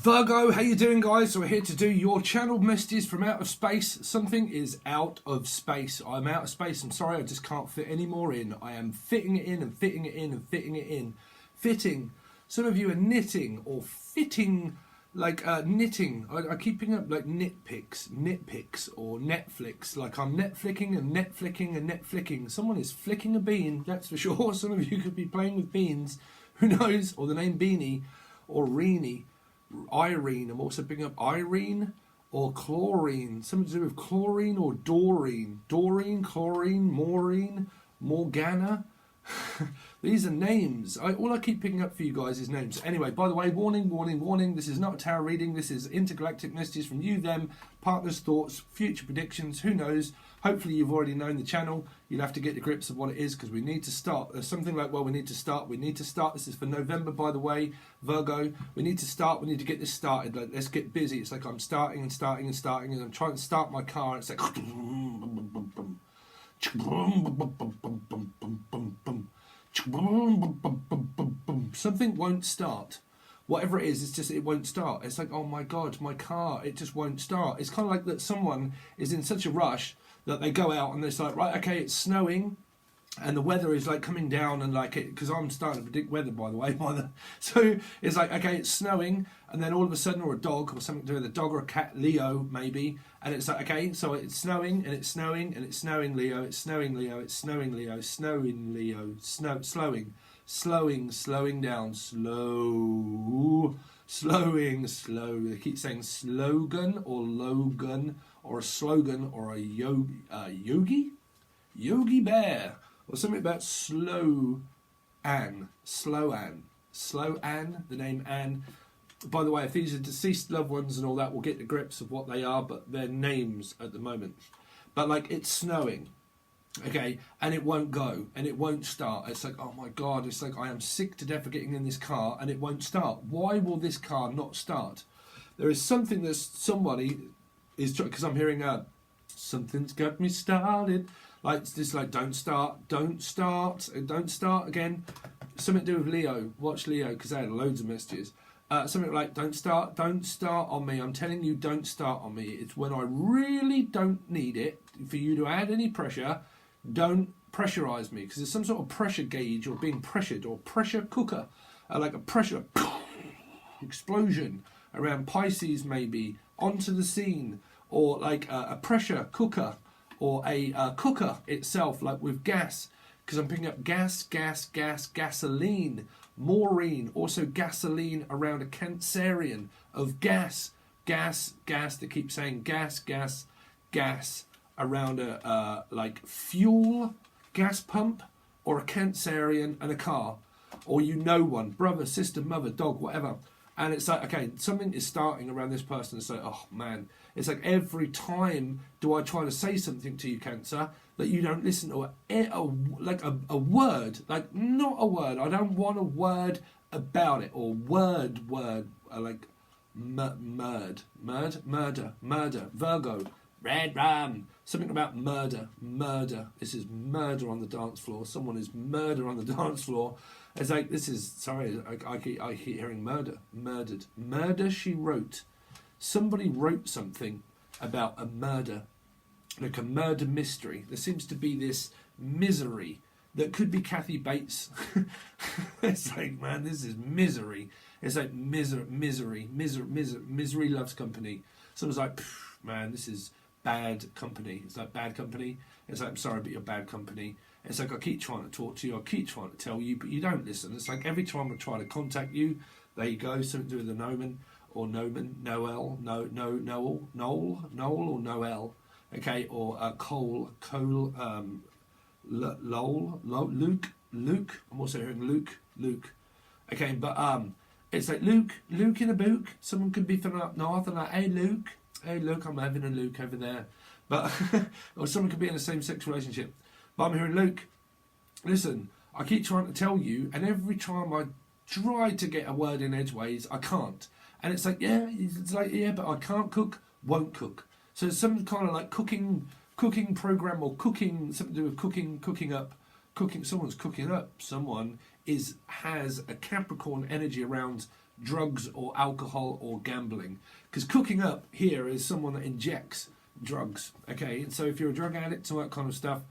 Virgo, how you doing, guys? So we're here to do your channeled messages from out of space. Something is out of space. I'm out of space. I'm sorry, I just can't fit any more in. I am fitting it in and fitting it in and fitting it in. Fitting. Some of you are knitting or fitting, like knitting. I keep picking up like nitpicks or Netflix. Like I'm netflicking and netflicking and netflicking. Someone is flicking a bean, that's for sure. Some of you could be playing with beans. Who knows? Or the name Beanie or Reenie. Irene. I'm also picking up Irene or chlorine. Something to do with chlorine or Doreen. Doreen, chlorine, Maureen, Morgana. These are names. All I keep picking up for you guys is names. Anyway, by the way, warning, warning, warning. This is not a tarot reading. This is intergalactic messages from you, them, partners, thoughts, future predictions. Who knows? Hopefully you've already known the channel. You'll have to get the grips of what it is because we need to start. There's something like, well, we need to start. We need to start. This is for November, by the way, Virgo. We need to start. We need to get this started. Like, let's get busy. It's like I'm starting and starting and starting, and I'm trying to start my car. And it's like something won't start. Whatever it is, it's just, it won't start. It's like, oh my God, my car, it just won't start. It's kind of like that someone is in such a rush that they go out and it's like, right, okay, it's snowing and the weather is like coming down and like it, because I'm starting to predict weather, by the way. So it's like, okay, it's snowing, and then all of a sudden, or a dog or something to do with a dog or a cat, Leo maybe, and it's like, okay, so it's snowing and it's snowing and it's snowing, Leo, it's snowing, Leo, it's snowing, Leo, snowing, Leo, slowing down, slowing. They keep saying slogan or Logan or a slogan or a yogi bear or something about slow Anne, the name Anne. By the way, if these are deceased loved ones and all that, we'll get the grips of what they are, but they're names at the moment. But like, it's snowing. Okay, and it won't go, and it won't start. It's like, oh my God, it's like I am sick to death of getting in this car, and it won't start. Why will this car not start? There is something that somebody is trying, because I'm hearing something's got me started. Like, it's just like, don't start again. Something to do with Leo. Watch Leo, because they had loads of messages. Something like, don't start on me. I'm telling you, don't start on me. It's when I really don't need it for you to add any pressure. Don't pressurize me, because there's some sort of pressure gauge or being pressured or pressure cooker, like a pressure explosion around Pisces maybe onto the scene, or like a pressure cooker or a cooker itself, like with gas, because I'm picking up gas, gasoline, Maureen, also gasoline around a Cancerian of gas. They keep saying gas around a like fuel gas pump or a Cancerian and a car, or one, brother, sister, mother, dog, whatever. And it's like, okay, something is starting around this person. It's like, oh man, it's like every time do I try to say something to you, Cancer, that you don't listen to a word, like not a word. I don't want a word about it, or word, like murder, Virgo, red ram, something about murder. This is murder on the dance floor. Someone is murder on the dance floor. It's like, this is, sorry, I keep hearing murder, she wrote. Somebody wrote something about a murder, like a murder mystery. There seems to be this misery that could be Kathy Bates. It's like, man, this is misery. It's like misery loves company. Someone's like, man, this is bad company. It's like bad company. It's like, I'm sorry, but you're bad company. It's like, I keep trying to talk to you, I keep trying to tell you, but you don't listen. It's like every time I try to contact you, there you go, something to do with the Noel, or Noel, okay, or Cole, Luke. I'm also hearing Luke. Okay, but it's like Luke in a book. Someone could be from up north and like, hey Luke, I'm having a Luke over there. But or someone could be in a same-sex relationship. But I'm hearing, Luke, listen, I keep trying to tell you, and every time I try to get a word in edgeways, I can't. And it's like, yeah, but I can't cook, won't cook. So it's some kind of like cooking program, or cooking, something to do with cooking up. Someone's cooking up. Someone has a Capricorn energy around drugs or alcohol or gambling. Because cooking up here is someone that injects drugs. Okay, and so if you're a drug addict and that kind of stuff,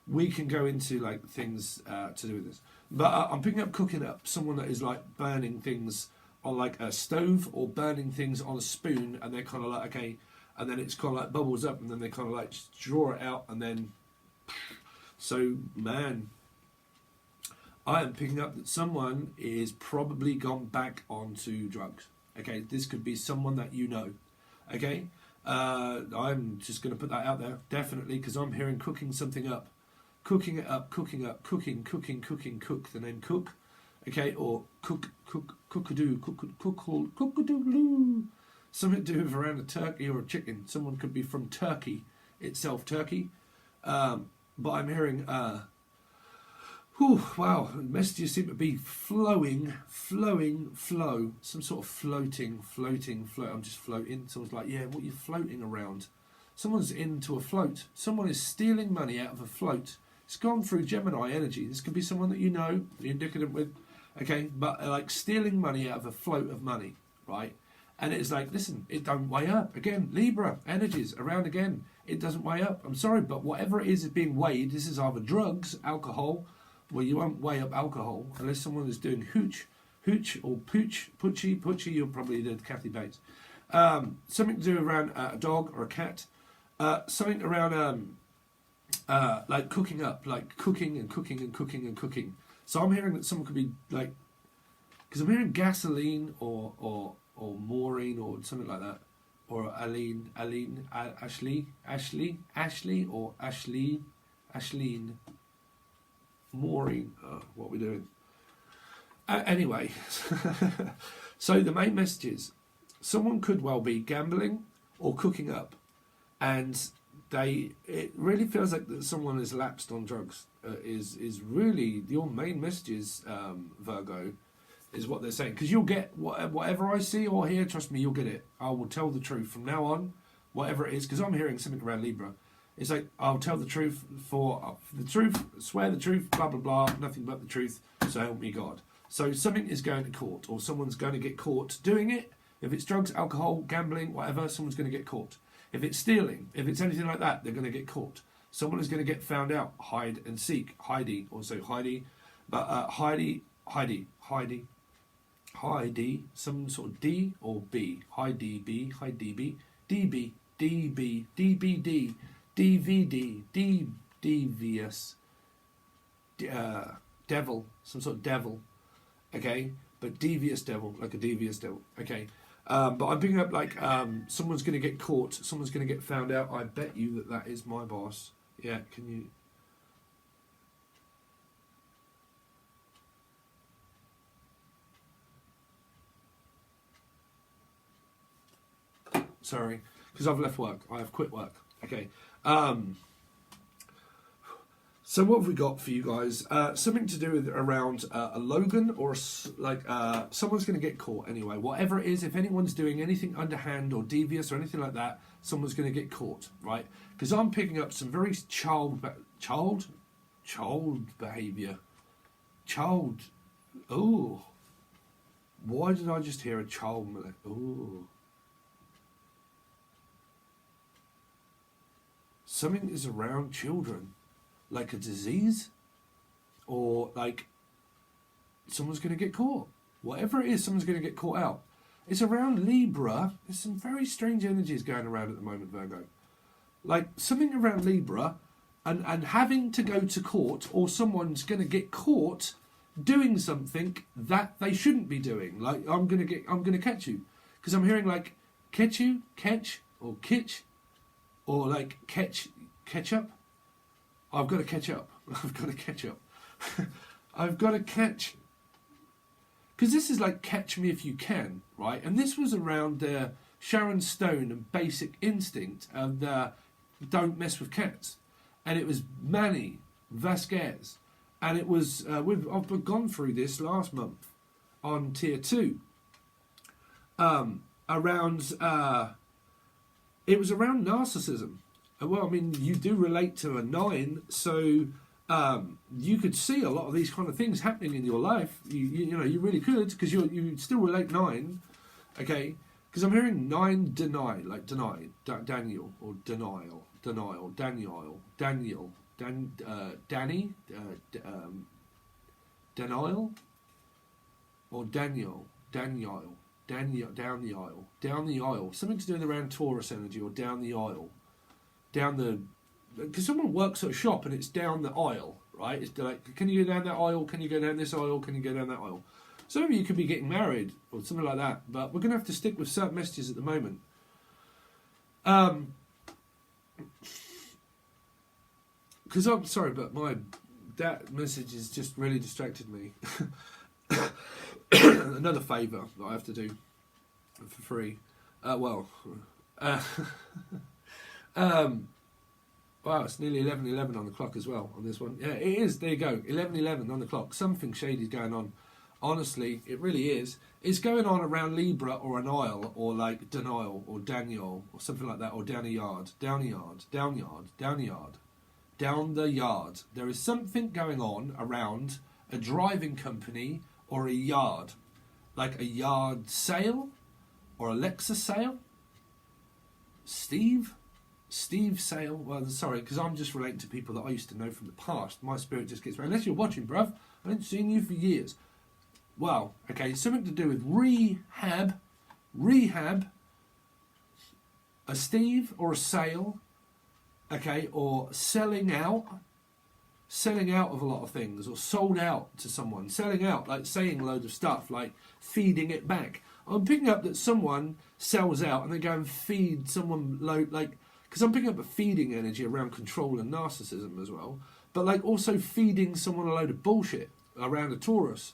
we can go into like things to do with this. But I'm picking up cooking up, someone that is like burning things on like a stove or burning things on a spoon, and they're kind of like, okay, and then it's kind of like bubbles up, and then they kind of like just draw it out, and then, so man, I am picking up that someone is probably gone back onto drugs. Okay, this could be someone that you know. Okay, I'm just going to put that out there, definitely, because I'm hearing cooking something up. Cooking it up, cooking up, cooking, the name cook, okay, or cookadoo, cookadoo, something to do with around a turkey or a chicken. Someone could be from Turkey itself, Turkey, but I'm hearing, wow, messages seem to be flowing, some sort of floating, I'm just floating. Someone's like, yeah, what are you floating around? Someone's into a float. Someone is stealing money out of a float. It's gone through Gemini energy. This could be someone that you know, you're indicative with, okay, but like stealing money out of a float of money, right? And it's like, listen, it don't weigh up. Again, Libra energies around again. It doesn't weigh up. I'm sorry, but whatever it is being weighed, this is either drugs, alcohol. Well, you won't weigh up alcohol unless someone is doing hooch or poochie. You're probably the Kathy Bates. Something to do around a dog or a cat. Something around like cooking up, like cooking. So I'm hearing that someone could be like, because I'm hearing gasoline or Maureen or something like that, or Ashley or Ashleen, Maureen. What are we doing? Anyway, so the main message is someone could well be gambling or cooking up, and it really feels like that someone has lapsed on drugs. Is really your main messages, Virgo, is what they're saying. Because you'll get whatever I see or hear. Trust me, you'll get it. I will tell the truth from now on, whatever it is. Because I'm hearing something around Libra. It's like, I'll tell the truth for the truth, swear the truth, blah blah blah, nothing but the truth. So help me God. So something is going to court, or someone's going to get caught doing it. If it's drugs, alcohol, gambling, whatever, someone's going to get caught. If it's stealing, if it's anything like that, they're going to get caught. Someone is going to get found out. Hide and seek. Heidi, also Heidi. But Heidi, some sort of D or B. Heidi B, Heidi B, DB, DB, DBD, DVD, devious, devil, some sort of devil. Okay? But devious devil, like a devious devil. Okay? But I'm picking up like someone's going to get caught, someone's going to get found out. I bet you that is my boss. Yeah, can you... Sorry, because I've left work. I have quit work. Okay. So what have we got for you guys? Something to do with around a Logan or someone's going to get caught anyway. Whatever it is, if anyone's doing anything underhand or devious or anything like that, someone's going to get caught, right? Because I'm picking up some very child behaviour. Oh, why did I just hear a child? Oh. Something is around children. Like a disease, or like someone's going to get caught. Whatever it is, someone's going to get caught out. It's around Libra. There's some very strange energies going around at the moment, Virgo. Like something around Libra, and having to go to court, or someone's going to get caught doing something that they shouldn't be doing. Like I'm going to catch you, because I'm hearing like catch, or kitch, or like catch up. I've got to catch up. I've got to catch catch. Because this is like Catch Me If You Can, right? And this was around Sharon Stone and Basic Instinct and Don't Mess With Cats. And it was Manny Vasquez. And it was, I've gone through this last month on Tier 2. It was around narcissism. Well, I mean, you do relate to a 9, so you could see a lot of these kind of things happening in your life. You know, you really could, because you still relate 9, okay? Because I'm hearing 9 deny, like deny, Daniel, or denial, Daniel, Danny, denial, or Daniel, down the aisle, something to do with around Taurus energy, or down the aisle, because someone works at a shop and it's down the aisle, right? It's like, can you go down that aisle? Can you go down this aisle? Can you go down that aisle? Some of you could be getting married or something like that, but we're going to have to stick with certain messages at the moment. Because I'm sorry, but that message has just really distracted me. Another favour that I have to do for free. Wow, it's nearly 11:11 on the clock as well on this one. Yeah, it is. There you go. 11:11 on the clock. Something shady is going on. Honestly, it really is. It's going on around Libra or an aisle, or like denial or Daniel or something like that, or down a yard, down a yard, down yard, down yard, down the yard. There is something going on around a driving company or a yard, like a yard sale or a Lexus sale. Steve Sale, well, sorry, because I'm just relating to people that I used to know from the past. My spirit just gets, unless you're watching, bruv, I haven't seen you for years. Well, okay, something to do with rehab, a Steve or a sale, okay, or selling out of a lot of things, or sold out to someone, selling out, like saying loads of stuff, like feeding it back. I'm picking up that someone sells out and they go and feed someone like, because I'm picking up a feeding energy around control and narcissism as well, but like also feeding someone a load of bullshit around a Taurus.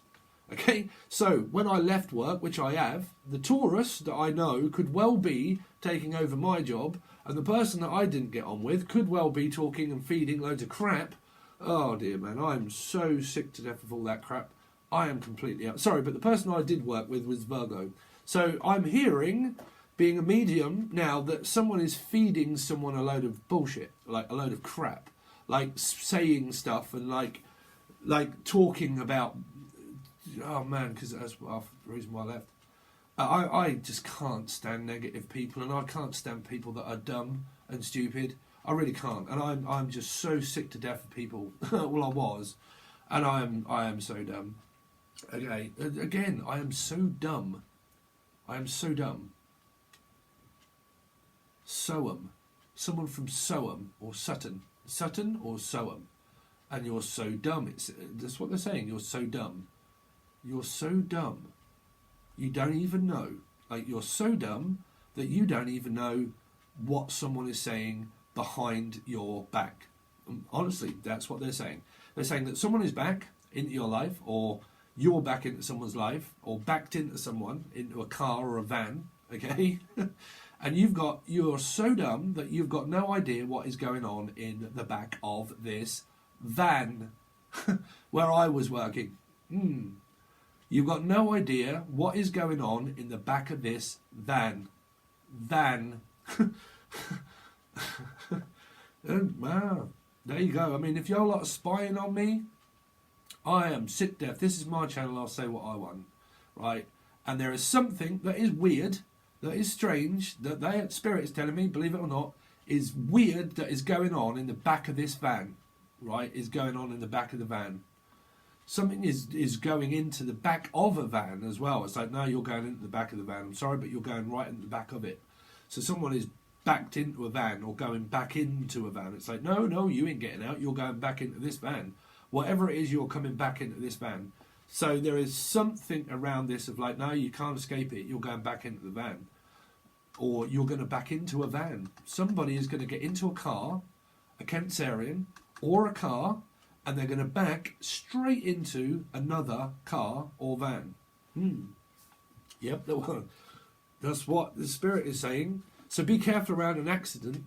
Okay, so when I left work, which I have, the Taurus that I know could well be taking over my job, and the person that I didn't get on with could well be talking and feeding loads of crap. Oh dear, man, I'm so sick to death of all that crap. I am completely out. Sorry, but the person I did work with was Virgo. So I'm hearing, being a medium now, that someone is feeding someone a load of bullshit, like a load of crap, like saying stuff and like talking about. Oh man, because that's the reason why I left. I just can't stand negative people, and I can't stand people that are dumb and stupid. I really can't, and I'm just so sick to death of people. Well, I was, and I am so dumb. Okay, again, I am so dumb. I am so dumb. Soham, someone from Soham or Sutton or Soham, and you're so dumb. That's what they're saying. You're so dumb. You're so dumb. You don't even know. Like, you're so dumb that you don't even know what someone is saying behind your back. Honestly, that's what they're saying. They're saying that someone is back into your life, or you're back into someone's life, or backed into someone, into a car or a van, okay? And you're so dumb that you've got no idea what is going on in the back of this van where I was working. You've got no idea what is going on in the back of this van. Wow, there you go. I mean, if you're a lot of spying on me, I am sick deaf. This is my channel. I'll say what I want, right? And there is something that is weird, that is strange, that Spirit is telling me, believe it or not, is weird, that is going on in the back of this van, right? Is going on in the back of the van. Something is going into the back of a van as well. It's like, no, you're going into the back of the van. I'm sorry, but you're going right into the back of it. So someone is backed into a van or going back into a van. It's like, no, you ain't getting out. You're going back into this van. Whatever it is, you're coming back into this van. So there is something around this of like, no, you can't escape it. You're going back into the van. Or you're going to back into a van. Somebody is going to get into a car, a Cancerian, or a car, and they're going to back straight into another car or van. Yep, that's what the Spirit is saying. So be careful around an accident,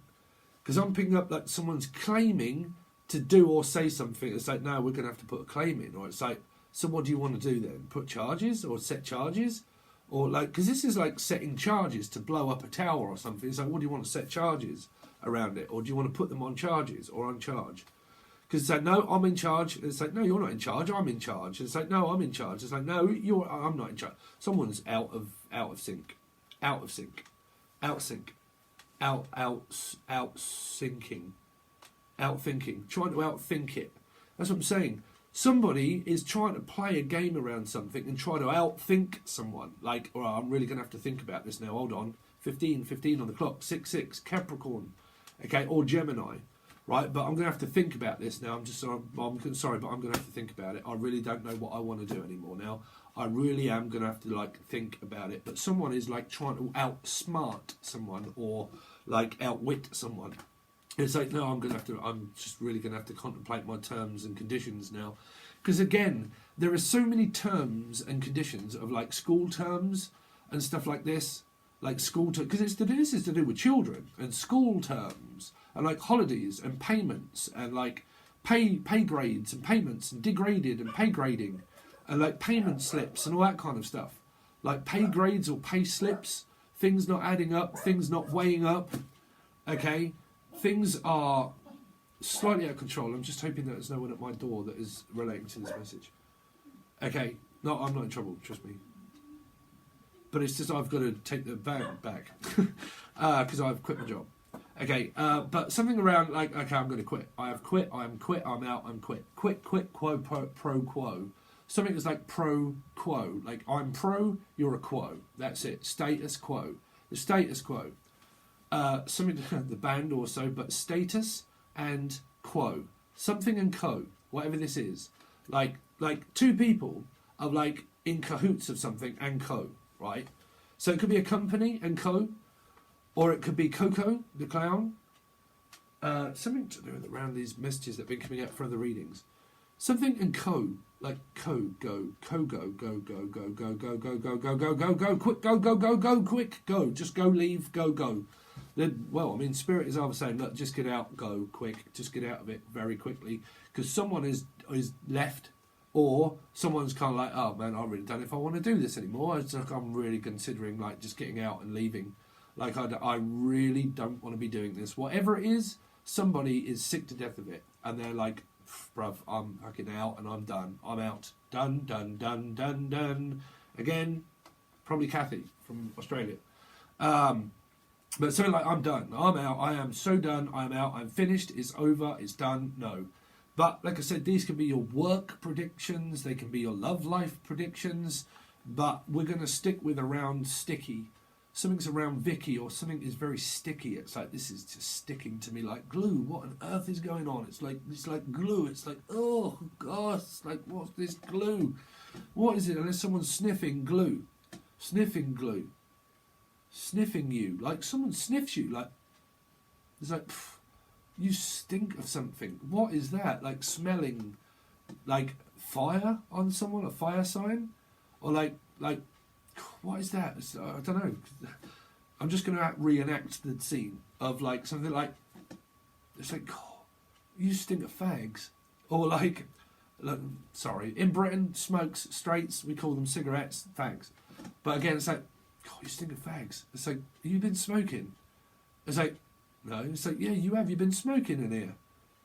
because I'm picking up that someone's claiming to do or say something. It's like, no, we're going to have to put a claim in. Or it's like, so what do you want to do then? Put charges or set charges? Or like, because this is like setting charges to blow up a tower or something. It's like, what do you want to set charges around it? Or do you want to put them on charges or on charge? Because it's like, no, I'm in charge. It's like, no, you're not in charge. I'm in charge. It's like, no, I'm in charge. It's like, no, I'm not in charge. Someone's out of sync, out of sync, out sync, out sinking, out thinking, trying to outthink it. That's what I'm saying. Somebody is trying to play a game around something and try to outthink someone. Like, all right, I'm really going to have to think about this now. Hold on. 15 on the clock. 6, Capricorn. Okay, or Gemini. Right, but I'm going to have to think about this now. I'm sorry, but I'm going to have to think about it. I really don't know what I want to do anymore now. I really am going to have to, like, think about it. But someone is, like, trying to outsmart someone or, like, outwit someone. It's like, no, I'm just really going to have to contemplate my terms and conditions now. Because, again, there are so many terms and conditions of, like, school terms and stuff like this. Like, school terms. Because this is to do with children and school terms. And like holidays and payments and like pay grades and payments and degraded and pay grading and like payment slips and all that kind of stuff. Like pay grades or pay slips, things not adding up, things not weighing up. Okay, things are slightly out of control. I'm just hoping that there's no one at my door that is relating to this message. Okay, no, I'm not in trouble, trust me. But it's just I've got to take the van back because I've quit my job. Okay, but something around like, okay, I'm going to quit. I have quit, I'm out, I'm quit. Quit, quo, pro, quo. Something that's like pro, quo. Like, I'm pro, you're a quo. That's it. Status quo. The status quo. Something, the band also, but status and quo. Something and co. Whatever this is. Like two people are like in cahoots of something and co, right? So it could be a company and co. Or it could be Coco, the clown. Something to do with around these messages that have been coming out for other readings. Something and co, like go, quick, go, quick, go. Just go, leave, go. Well, I mean, Spirit is either saying, look, just get out, go, quick, just get out of it very quickly. Because someone is left, or someone's kind of like, oh man, I really don't know if I want to do this anymore. It's like I'm really considering like just getting out and leaving. Like, I really don't want to be doing this. Whatever it is, somebody is sick to death of it. And they're like, bruv, I'm fucking out and I'm done. I'm out. Done. Again, probably Kathy from Australia. But something like, I'm done. I'm out. I am so done. I'm out. I'm finished. It's over. It's done. No. But, like I said, these can be your work predictions. They can be your love life predictions. But we're going to stick with around sticky. Something's around Vicky or something is very sticky. It's like, this is just sticking to me like glue. What on earth is going on? It's like glue. It's like, oh gosh, it's like, what's this glue? What is it? Unless someone's sniffing glue. Sniffing glue. Sniffing you. Like someone sniffs you. Like, it's like, you stink of something. What is that? Like smelling like fire on someone? A fire sign? Or like, what is that? I don't know. I'm just going to reenact the scene of like something like, it's like, oh, you stink of fags. Or like, sorry, in Britain, smokes, straights, we call them cigarettes, fags. But again, it's like, oh, you stink of fags. It's like, have you been smoking? It's like, no. It's like, yeah, you have. You've been smoking in here.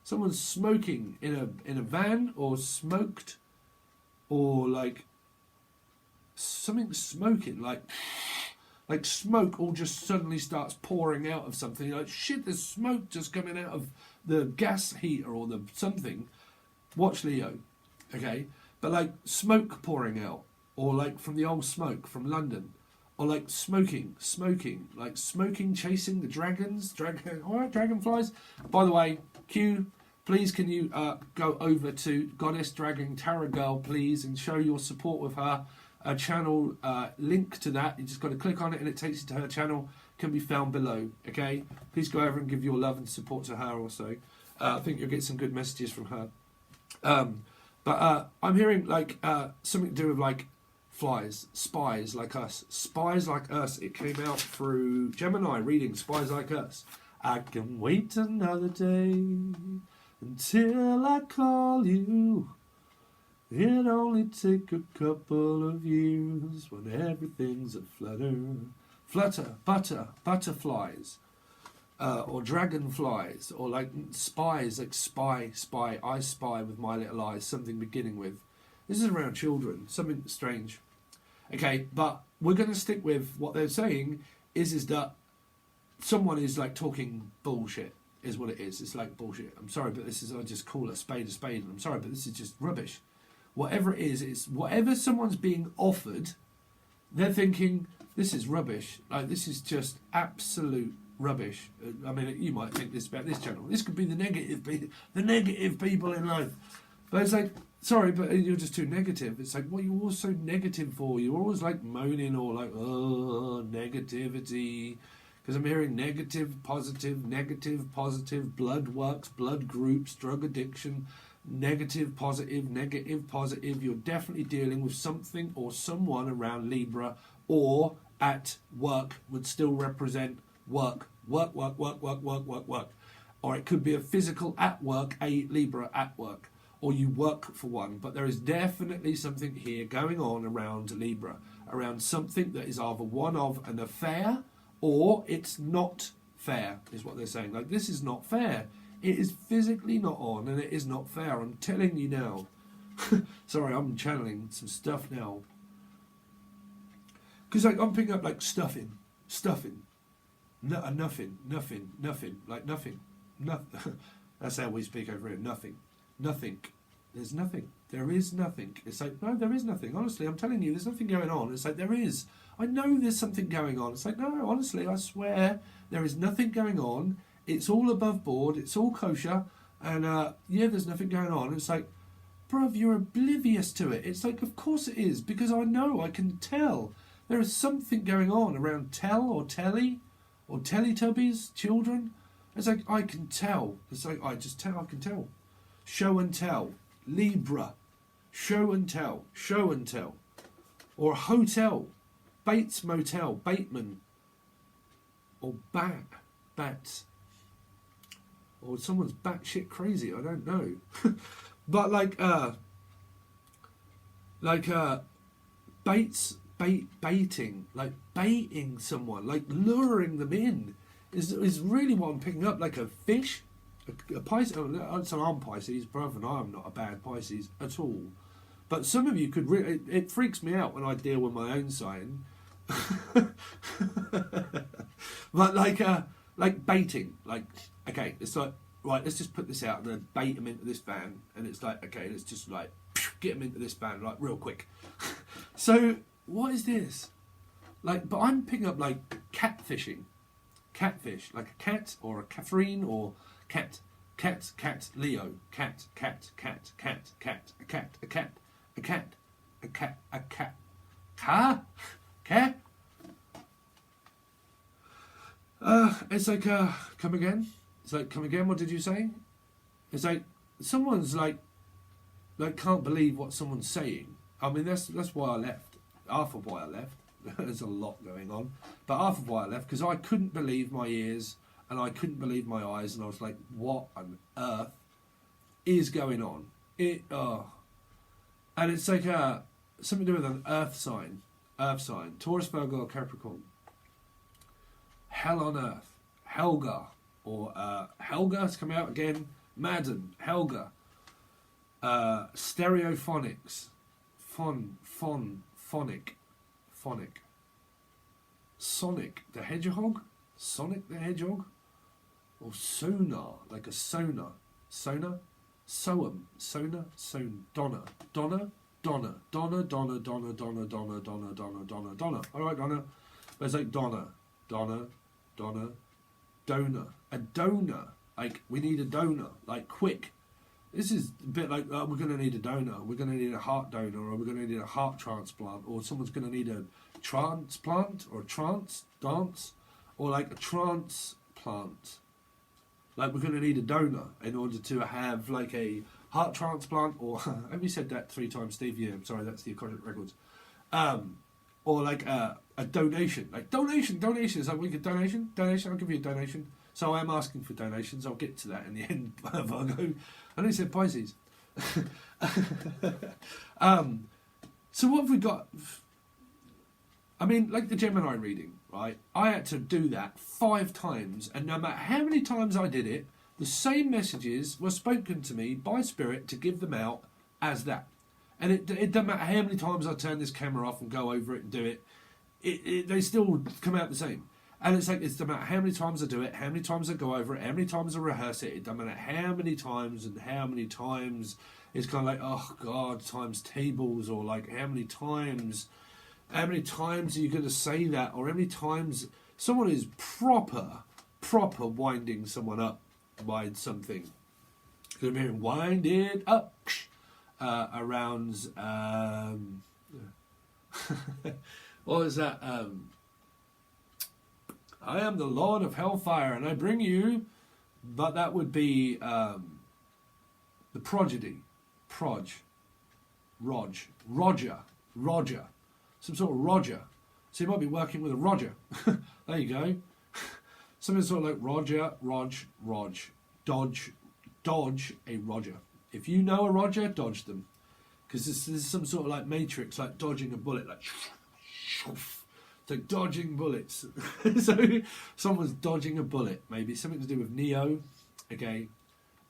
Someone's smoking in a van or smoked or like, something smoking, like smoke all just suddenly starts pouring out of something. You're like, shit, there's smoke just coming out of the gas heater or the something. Watch Leo, okay? But like smoke pouring out, or like from the old smoke from London, or like smoking, like smoking, chasing the dragonflies. By the way, Q, please can you go over to Goddess Dragon Tarot Girl, please, and show your support with her. A channel link to that, you just got to click on it and it takes you to her channel, can be found below. Okay, please go over and give your love and support to her also. I think you'll get some good messages from her. But I'm hearing like something to do with like flies, spies like us. It came out through Gemini reading Spies Like Us. I can wait another day until I call you. It'd only take a couple of years when everything's a flutter. Butterflies. or dragonflies, or like spies, like spy, I spy with my little eyes, something beginning with. This is around children, something strange. Okay, but we're going to stick with what they're saying is that someone is like talking bullshit, is what it is. It's like bullshit. I'm sorry, but this is, I just call a spade, and I'm sorry, but this is just rubbish. Whatever it is, it's whatever someone's being offered, they're thinking, this is rubbish. Like, this is just absolute rubbish. I mean, you might think this about this channel. This could be the negative people in life. But it's like, sorry, but you're just too negative. It's like, what are you all so negative for? You're always like moaning or like, oh, negativity. Because I'm hearing negative, positive, blood works, blood groups, drug addiction, negative, positive. You're definitely dealing with something or someone around Libra, or at work would still represent work. Or it could be a physical at work, a Libra at work, or you work for one. But there is definitely something here going on around Libra, around something that is either one of an affair or it's not fair, is what they're saying. Like, this is not fair. It is physically not on, and it is not fair. I'm telling you now. Sorry, I'm channeling some stuff now. Because like, I'm picking up like stuffing. Nothing. Like nothing. That's how we speak over here. Nothing. There's nothing. There is nothing. It's like, no, there is nothing. Honestly, I'm telling you, there's nothing going on. It's like, there is. I know there's something going on. It's like, no, honestly, I swear, there is nothing going on. It's all above board. It's all kosher. And, yeah, there's nothing going on. It's like, bruv, you're oblivious to it. It's like, of course it is, because I know, I can tell. There is something going on around telly, or Teletubbies, children. It's like, I can tell. It's like, I can tell. Show and tell. Libra. Show and tell. Or a hotel. Bates Motel. Bateman. Or bats. Or someone's batshit crazy, I don't know. But baiting, like baiting someone, like luring them in, is really what I'm picking up. Like a fish, a Pisces. So I'm Pisces, brother, and I'm not a bad Pisces at all. But some of you could really. It freaks me out when I deal with my own sign. But like baiting, like, okay, it's like, right, let's just put this out and then bait them into this van, and it's like, okay, let's just like get them into this van like real quick. So what is this? Like, but I'm picking up like catfishing, catfish, like a cat or a Catherine or cat, Leo, cat, it's like, come again? It's like, come again, what did you say? It's like, someone's like can't believe what someone's saying. I mean, that's why I left. Half of why I left. There's a lot going on. But half of why I left, because I couldn't believe my ears, and I couldn't believe my eyes, and I was like, what on earth is going on? And it's like something to do with an earth sign, Taurus, Virgo, or Capricorn. Hell on earth, Helga, or Helga's come out again, Madden, Helga, stereophonics, phonic, Sonic the Hedgehog, or sonar, like a sonar, Donna. All right, Donna. But it's like Donna, donor, a donor. Like, we need a donor, like, quick. This is a bit like, we're going to need a donor. We're going to need a heart donor, or we're going to need a heart transplant, or someone's going to need a transplant, or a dance, or like a transplant. Like, we're going to need a donor in order to have like a heart transplant, or have you said that 3 times, Steve? Yeah, I'm sorry, that's the Akashic Records. Or like a donation, like donation. It's like, we get donation. I'll give you a donation. So I am asking for donations. I'll get to that in the end, Virgo. I know you said Pisces. So what have we got? I mean, like the Gemini reading, right? I had to do that 5 times, and no matter how many times I did it, the same messages were spoken to me by Spirit to give them out as that. And it doesn't matter how many times I turn this camera off and go over it and do it, they still come out the same. And it's like, it doesn't matter how many times I do it, how many times I go over it, how many times I rehearse it, it doesn't matter how many times and how many times. It's kind of like, oh God, times tables, or like how many times are you going to say that, or how many times someone is proper winding someone up by something. Could be wind it up around. What was that? I am the Lord of Hellfire, and I bring you. But that would be the prodigy. Roger. Some sort of Roger. So you might be working with a Roger. There you go. Something sort of like Roger, dodge a Roger. If you know a Roger, dodge them. Because this is some sort of like Matrix, like dodging a bullet, like it's like dodging bullets. So someone's dodging a bullet. Maybe something to do with Neo, okay,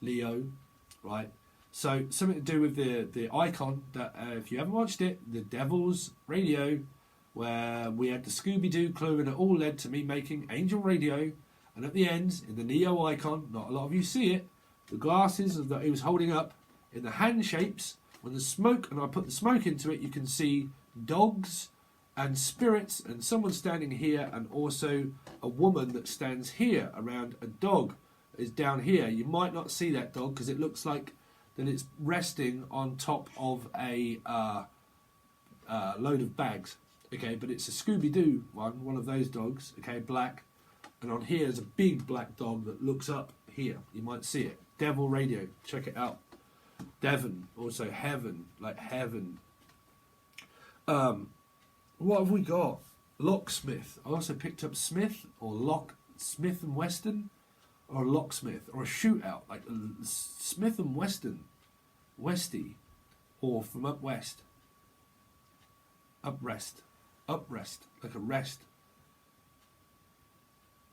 Leo, right? So something to do with the icon that, if you haven't watched it, the Devil's Radio, where we had the Scooby-Doo clue, and it all led to me making Angel Radio. And at the end, in the Neo icon, not a lot of you see it, the glasses that he was holding up in the hand shapes, when the smoke, and I put the smoke into it, you can see dogs and spirits, and someone standing here, and also a woman that stands here around a dog that is down here. You might not see that dog because it looks like that it's resting on top of a load of bags. Okay, but it's a Scooby-Doo one of those dogs, okay, black. And on here is a big black dog that looks up here. You might see it. Devil Radio, check it out. Devon, also heaven, like heaven. What have we got? Locksmith. I also picked up Smith, or Smith and Weston, or a locksmith, or a shootout, like Smith and Weston, Westy, or from up west. Uprest, like a rest.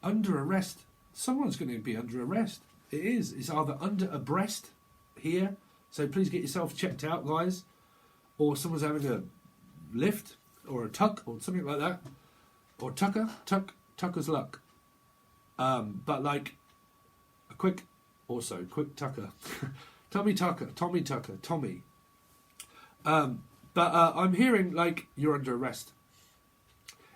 Under arrest. Someone's going to be under arrest. It is. It's either under a breast here, so please get yourself checked out, guys, or someone's having a lift, or a tuck, or something like that, or Tucker's luck. But like a quick Tucker, Tommy Tucker. But I'm hearing like you're under arrest.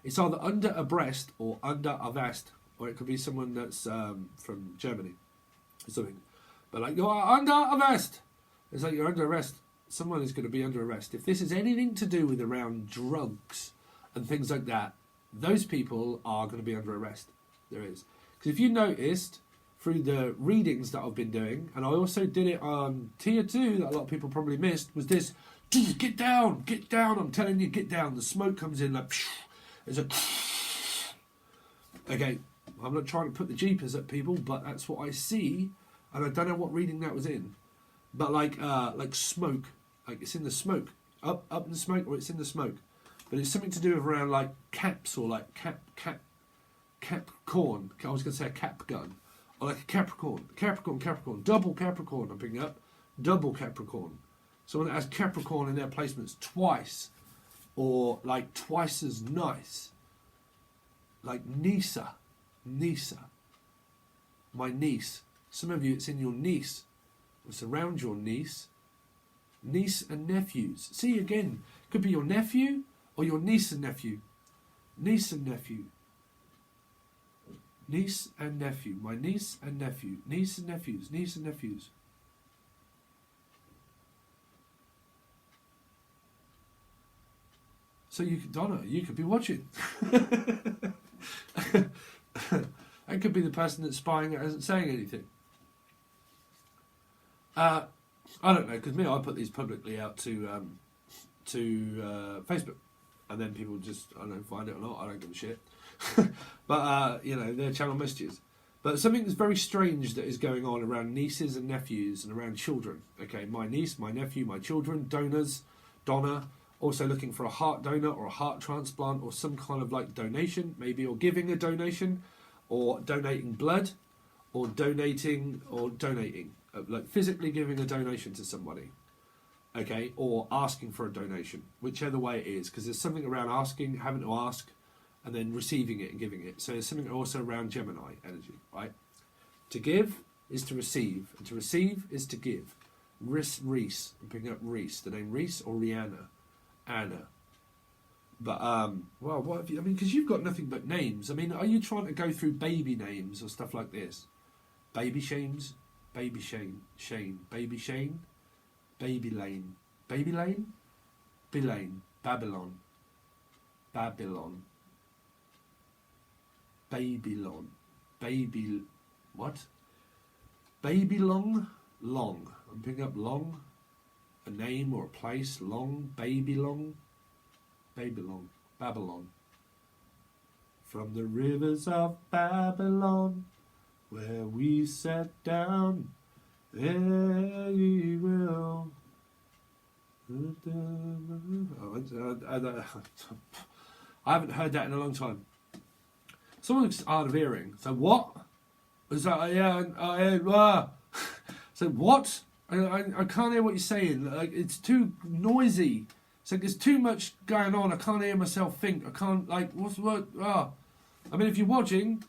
It's either under a breast or under a vest, or it could be someone that's from Germany or something. But like, you're under a vest. It's like you're under arrest. Someone is going to be under arrest. If this is anything to do with around drugs and things like that, those people are going to be under arrest. There is. Because if you noticed through the readings that I've been doing, and I also did it on tier 2 that a lot of people probably missed, was this, get down, I'm telling you, get down. The smoke comes in like, there's a, okay, I'm not trying to put the jeepers at people, but that's what I see, and I don't know what reading that was in, but like smoke, like it's in the smoke, up in the smoke, or it's in the smoke, but it's something to do with around like caps, or like Capricorn. I was going to say a cap gun, or like a Capricorn, double Capricorn. I'm picking up double Capricorn. Someone that has Capricorn in their placements twice, or like twice as nice, like Nisa, my niece. Some of you, it's in your niece. It's around your niece and nephews. See, again, could be your nephew or your niece and nephew. Niece and nephew. My niece and nephew. Niece and nephews. So you could, Donna, you could be watching. That could be the person that's spying and isn't saying anything. I don't know, because me, I put these publicly out to Facebook, and then people just, I don't know, find it or not. I don't give a shit. But they're channel messages. But something that's very strange that is going on around nieces and nephews and around children. Okay, my niece, my nephew, my children, Donna, Also looking for a heart donor or a heart transplant or some kind of like donation, maybe, or giving a donation, or donating blood, or donating, like physically giving a donation to somebody. Okay, or asking for a donation, whichever way it is, because there's something around asking, having to ask, and then receiving it and giving it. So there's something also around Gemini energy, right? To give is to receive, and to receive is to give. Reese, I'm picking up Reese, the name Reese or Rihanna, Anna. But well, what have you? I mean, because you've got nothing but names. I mean, are you trying to go through baby names or stuff like this? Baby Shames, Baby Shane, Baby Shane, Baby Lane, Baby Lane, Belane, Babylon, Babylon, Babylon, Baby, what? Baby Long. I'm picking up long, a name or a place. Long, Babylon, Babylon. From the rivers of Babylon, where we sat down, there we will. I haven't heard that in a long time. Someone's hard of hearing. So what? Is that So what? I can't hear what you're saying. Like, it's too noisy. It's like there's too much going on. I can't hear myself think. I can't, like, what's the word? I mean, if you're watching,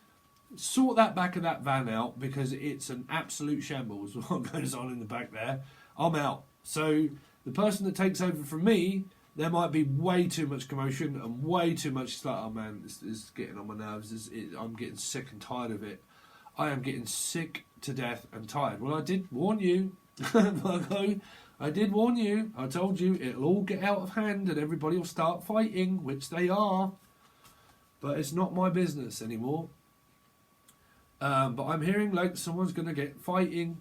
sort that back of that van out, because it's an absolute shambles what goes on in the back there. I'm out. So the person that takes over from me, there might be way too much commotion and way too much. It's like, oh man, this is getting on my nerves. I'm getting sick and tired of it. I am getting sick to death and tired. Well, I did warn you, Virgo. I did warn you. I told you it'll all get out of hand and everybody will start fighting, which they are. But it's not my business anymore. But I'm hearing like someone's going to get fighting.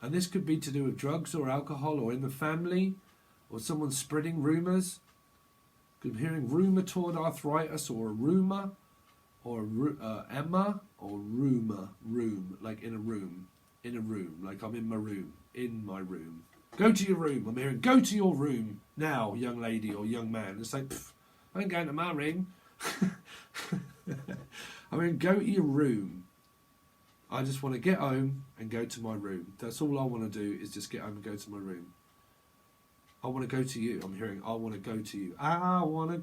And this could be to do with drugs or alcohol or in the family, or someone spreading rumours. I'm hearing rheumatoid arthritis or a rumour. Or Emma, or room, like in a room, like I'm in my room, Go to your room. I'm hearing, go to your room now, young lady or young man. It's like, I ain't going to my room. I mean, go to your room. I just want to get home and go to my room. That's all I want to do, is just get home and go to my room. I want to go to you. I'm hearing, I want to go to you. I want to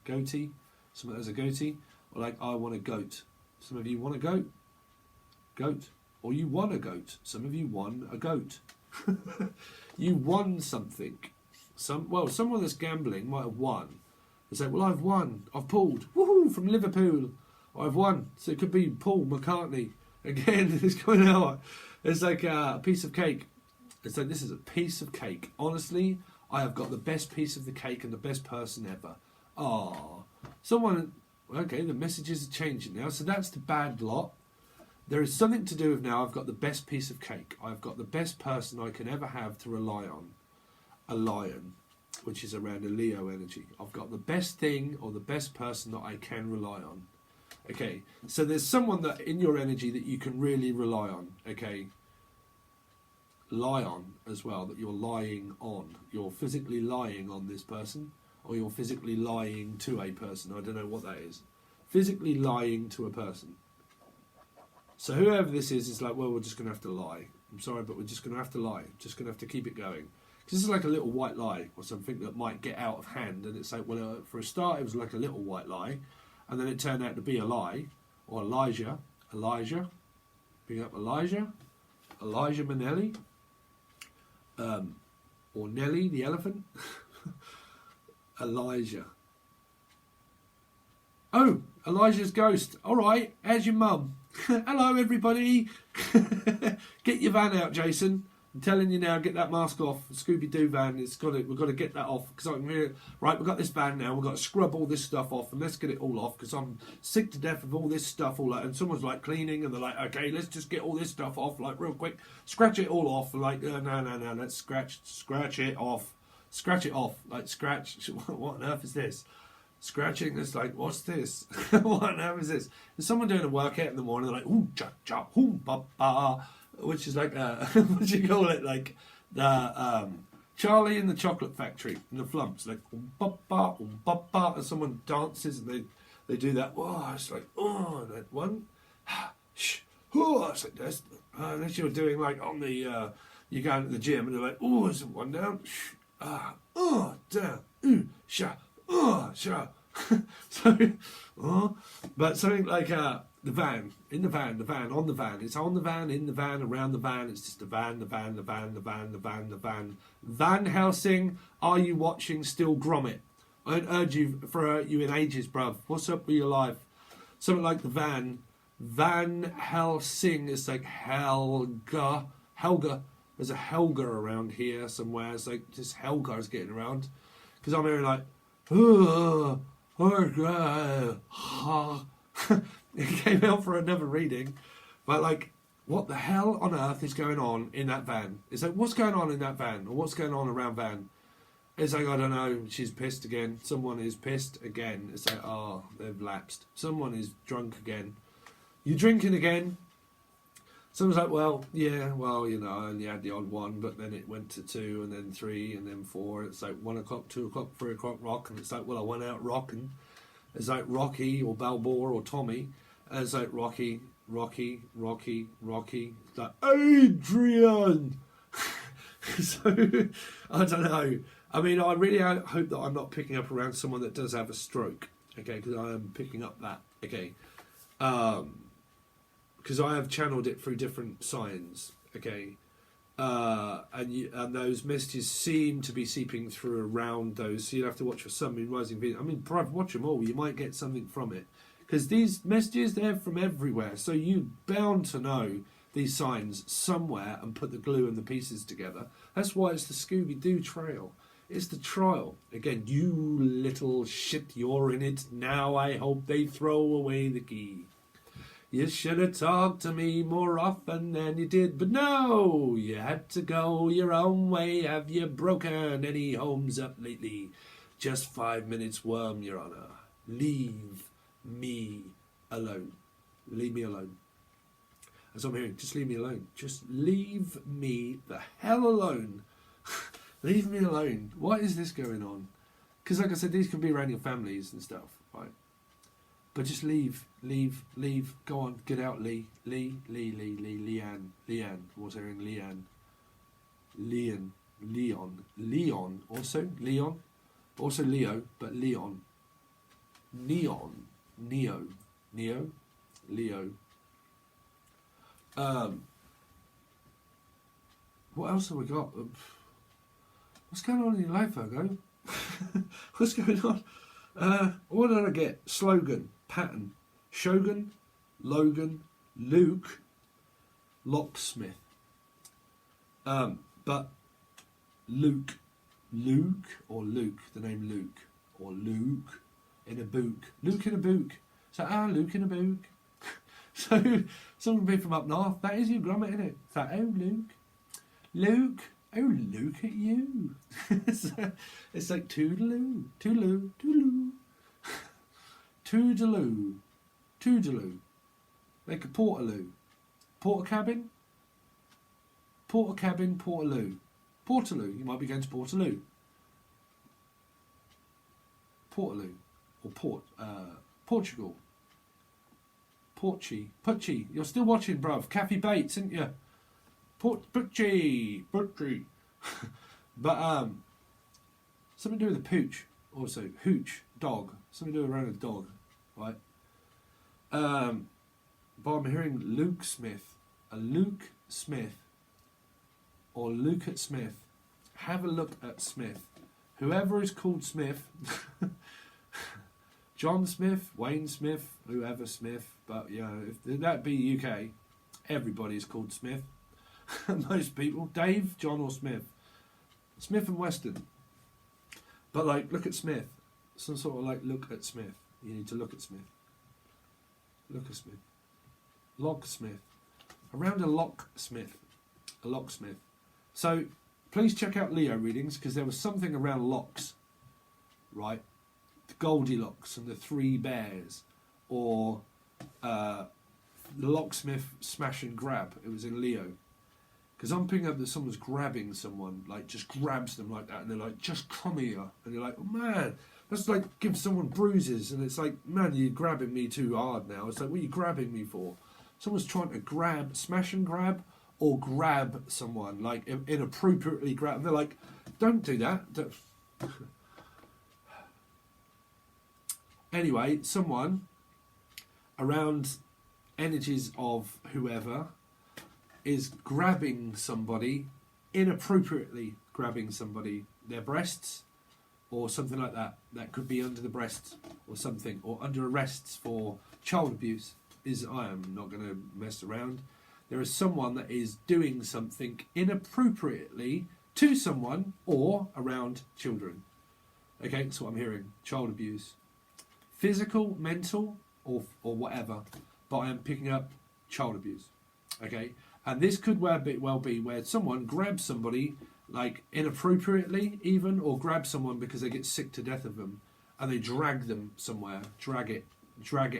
goatee. Someone has a goatee. Or like, I want a goat. Some of you want a goat. Or you won a goat. Some of you won a goat. You won something. Someone that's gambling might have won. They say, well, I've won. I've pulled. Woohoo, from Liverpool. I've won. So it could be Paul McCartney. Again, it's going out. It's like a piece of cake. It's like, this is a piece of cake. Honestly, I have got the best piece of the cake and the best person ever. Someone... Okay, the messages are changing now. So that's the bad lot. There is something to do with now I've got the best piece of cake. I've got the best person I can ever have to rely on. A lion, which is around a Leo energy. I've got the best thing or the best person that I can rely on. Okay, so there's someone that in your energy that you can really rely on. Okay, lie on as well, that you're lying on. You're physically lying on this person. Or you're physically lying to a person. I don't know what that is. Physically lying to a person. So whoever this is like, well, we're just going to have to lie. I'm sorry, but we're just going to have to lie. Just going to have to keep it going. Because this is like a little white lie or something that might get out of hand. And it's like, well, for a start, it was like a little white lie. And then it turned out to be a lie. Or Elijah. Bring up Elijah Manelli. Or Nelly the elephant. Elijah. Oh, Elijah's ghost. All right, how's your mum? Hello, everybody. Get your van out, Jason. I'm telling you now, get that mask off. Scooby-Doo van, we've got to get that off. Because right, we've got this van now. We've got to scrub all this stuff off, and let's get it all off. Because I'm sick to death of all this stuff. And someone's like cleaning, and they're like, okay, let's just get all this stuff off, like real quick. Scratch it all off. Like, no, let's scratch it off. Scratch it off, like scratch. What on earth is this? Scratching. It's like, what's this? What on earth is this? There's someone doing a workout in the morning. They're like, ooh, cha cha, ooh, ba ba, which is like, what do you call it? Like the Charlie in the Chocolate Factory, in the flumps, like, and someone dances and they do that. Oh, it's like, oh, that one. Shh. Oh, it's like this. Unless you're doing like on the, you're going to the gym and they're like, oh, there's one down. Shh. Down. Sha. Sha. So, but something like the van, in the van, the van, on the van. It's on the van, in the van, around the van. It's just the van, the van, the van, the van, the van, the van. Van Helsing, are you watching Still Gromit? I ain't heard you for you in ages, bruv. What's up with your life? Something like the van. Van Helsing is like Helga. There's a Helga around here somewhere. It's like just Helga's getting around. Because I'm hearing like, it came out for another reading. But like, what the hell on earth is going on in that van? It's like, what's going on in that van? Or what's going on around van? It's like, I don't know, she's pissed again. Someone is pissed again. It's like, oh, they've lapsed. Someone is drunk again. You drinking again? Someone's like, well, yeah, well, you know, I only had the odd one, but then it went to 2 and then 3 and then 4. It's like 1 o'clock, 2 o'clock, 3 o'clock rock. And it's like, well, I went out rocking. It's like Rocky or Balboa or Tommy. And it's like Rocky. It's like, Adrian! So, I don't know. I mean, I really hope that I'm not picking up around someone that does have a stroke. Okay, because I am picking up that. Okay. Because I have channeled it through different signs, okay, and those messages seem to be seeping through around those. So you'll have to watch your Sun, Moon, Rising, Venus. I mean, watch them all. You might get something from it, because these messages, they're from everywhere. So you're bound to know these signs somewhere and put the glue and the pieces together. That's why it's the Scooby-Doo trail. It's the trial. Again, you little shit, you're in it now. I hope they throw away the key. You should have talked to me more often than you did, but no, you had to go your own way. Have you broken any homes up lately? Just 5 minutes worm, Your Honour. Leave me alone. Leave me alone. As I'm hearing, just leave me alone. Just leave me the hell alone. Leave me alone. What is this going on? Because like I said, these can be around your families and stuff, right? But just leave. Go on, get out, Lee. Leanne. What's her name? Leon. Also Leo, but Leon. Neo. Leo. What else have we got? What's going on in your life, Virgo? What's going on? What did I get? Slogan, pattern, Shogun, Logan, Luke, Locksmith. But Luke, or Luke, the name Luke, or Luke in a book. Luke in a book. So, Luke in a book. So, someone be from up north, that is your grommet, isn't it? It's like, oh, Luke. Oh, look at you. It's like toodaloo. Like a portaloo. Portaloo. Portaloo. You might be going to Portaloo. Portaloo. Or Portugal. Pucci. You're still watching, bruv. Kathy Bates, isn't you? Pucci. But something to do with a pooch also. Hooch, dog. Something to do around a dog, right? But I'm hearing Luke Smith. A Luke Smith. Or Luke at Smith. Have a look at Smith. Whoever is called Smith. John Smith, Wayne Smith, whoever Smith. But yeah, if that be UK, everybody's called Smith. Most people. Dave, John or Smith. Smith and Weston. But like, look at Smith. Some sort of like, look at Smith. You need to look at Smith. Look at Smith. Locksmith. Around a locksmith. A locksmith. So, please check out Leo readings, because there was something around locks. Right? The Goldilocks and the Three Bears. Or the locksmith smash and grab. It was in Leo. Because I'm picking up that someone's grabbing someone, like just grabs them like that, and they're like, just come here. And you're like, oh man, that's like give someone bruises. And it's like, man, you're grabbing me too hard now. It's like, what are you grabbing me for? Someone's trying to grab, smash and grab, or grab someone, like inappropriately grab. And they're like, don't do that. Don't. Anyway, someone around energies of whoever is grabbing somebody, inappropriately grabbing somebody, their breasts or something like that. That could be under the breasts or something, or under arrests for child abuse. I am not going to mess around. There is someone that is doing something inappropriately to someone or around children. Okay, that's what I'm hearing. Child abuse. Physical, mental, or whatever. But I am picking up child abuse. Okay? And this could well be where someone grabs somebody, like inappropriately even, or grabs someone because they get sick to death of them, and they drag them somewhere, drag it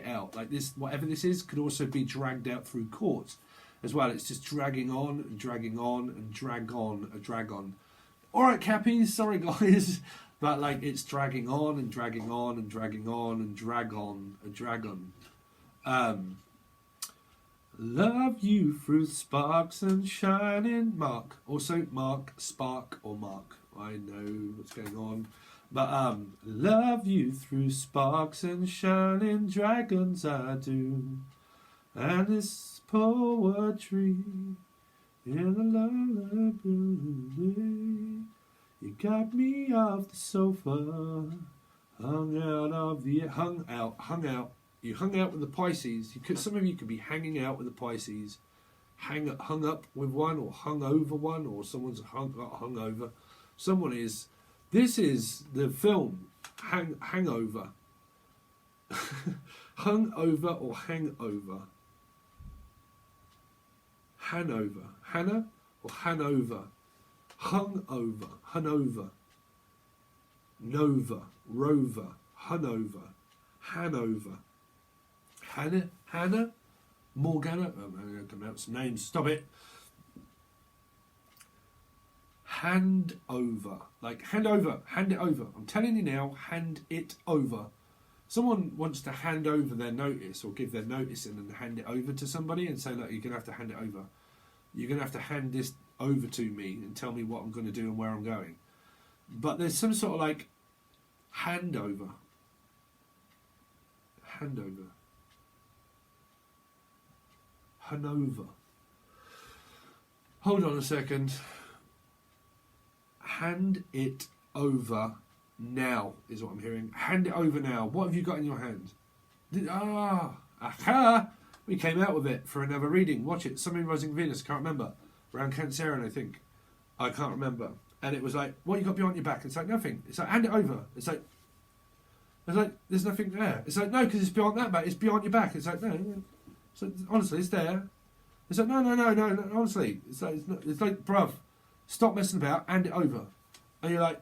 out. Like this, whatever this is, could also be dragged out through court as well. It's just dragging on and dragging on and drag on. All right, Cappies, sorry guys, but like it's dragging on and dragging on and dragging on and drag on. Love you through sparks and shining. Mark. Also Mark, Spark or Mark. I know what's going on. But love you through sparks and shining dragons I do. And this poetry in the lullaby. You got me off the sofa. Hung out. You hung out with the Pisces. Some of you could be hanging out with the Pisces, hung up with one, or hung over one, or someone's hung over. Someone is. This is the film Hangover. Hung over or hangover. Hanover. Hannah or Hanover. Hung over. Hanover. Nova. Rover. Hanover. Hanover. Hannah, Morgana, I'm going to pronounce names, stop it. Hand over, like hand it over. I'm telling you now, hand it over. Someone wants to hand over their notice or give their notice in and hand it over to somebody and say, look, you're going to have to hand it over. You're going to have to hand this over to me and tell me what I'm going to do and where I'm going. But there's some sort of like handover. Hanover. Hold on a second. Hand it over now is what I'm hearing. Hand it over now. What have you got in your hand? Aha! We came out with it for another reading. Watch it. Sun, Moon, Rising, Venus. Can't remember. Around Cancerian, I think. I can't remember. And it was like, what you got behind your back? It's like, nothing. It's like, hand it over. It's like, there's nothing there. It's like, no, because it's beyond that, mate. It's beyond your back. It's like, no. So honestly, it's there. It's like, no, honestly. It's like, bruv, stop messing about, hand it over. And you're like,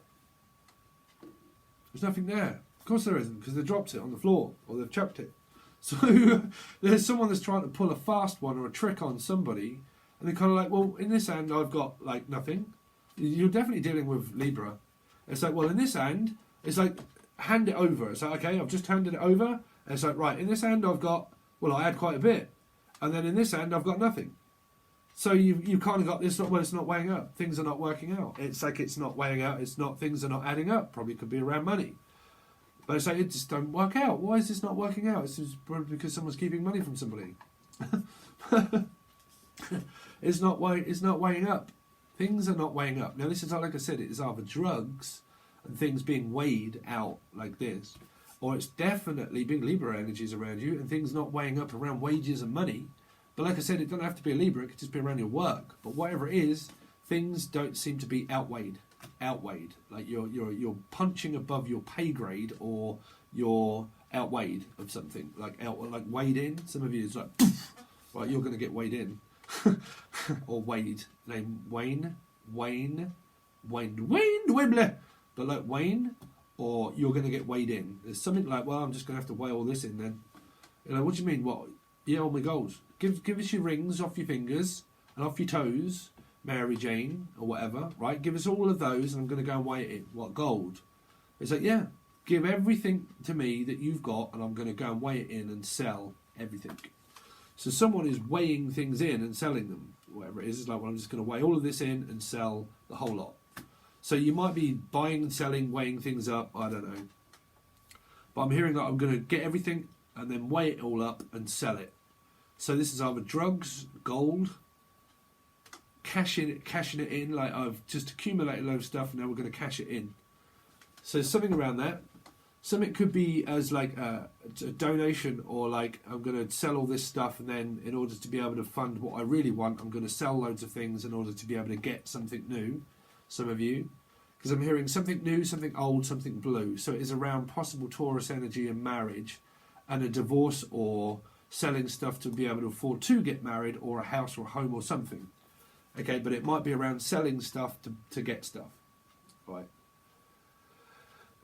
there's nothing there. Of course there isn't, because they dropped it on the floor, or they've chucked it. So there's someone that's trying to pull a fast one or a trick on somebody, and they're kind of like, well, in this hand I've got, like, nothing. You're definitely dealing with Libra. It's like, well, in this hand, it's like, hand it over. It's like, okay, I've just handed it over. And it's like, right, in this hand I've got, well, I had quite a bit. And then in this hand I've got nothing. So you kind of got this, well, it's not weighing up. Things are not working out. It's like it's not weighing out. It's not, things are not adding up. Probably could be around money. But it's like, it just don't work out. Why is this not working out? It's just probably because someone's keeping money from somebody. It's not weighing up. Things are not weighing up. Now, this is like I said, it is either drugs and things being weighed out like this, or it's definitely big Libra energies around you and things not weighing up around wages and money. But like I said, it doesn't have to be a Libra, it could just be around your work. But whatever it is, things don't seem to be outweighed. Like you're punching above your pay grade, or you're outweighed of something. Like weighed in. Some of you is like, right, you're going to get weighed in. Or weighed. Name Wayne. Wimbley. But like Wayne, or you're going to get weighed in. There's something like, well, I'm just going to have to weigh all this in then. You know, what do you mean? What? Yeah, all my goals. Give us your rings off your fingers and off your toes, Mary Jane or whatever, right? Give us all of those and I'm going to go and weigh it in. What, gold? It's like, yeah, give everything to me that you've got and I'm going to go and weigh it in and sell everything. So someone is weighing things in and selling them, whatever it is. It's like, well, I'm just going to weigh all of this in and sell the whole lot. So you might be buying and selling, weighing things up, I don't know. But I'm hearing that I'm going to get everything and then weigh it all up and sell it. So this is either drugs, gold, cashing it in, like I've just accumulated a load of stuff and now we're going to cash it in. So something around that. Something could be as like a donation, or like I'm going to sell all this stuff and then in order to be able to fund what I really want, I'm going to sell loads of things in order to be able to get something new. Some of you, because I'm hearing something new, something old, something blue. So it is around possible Taurus energy and marriage and a divorce, or selling stuff to be able to afford to get married, or a house or a home or something. Okay, but it might be around selling stuff to get stuff. Right.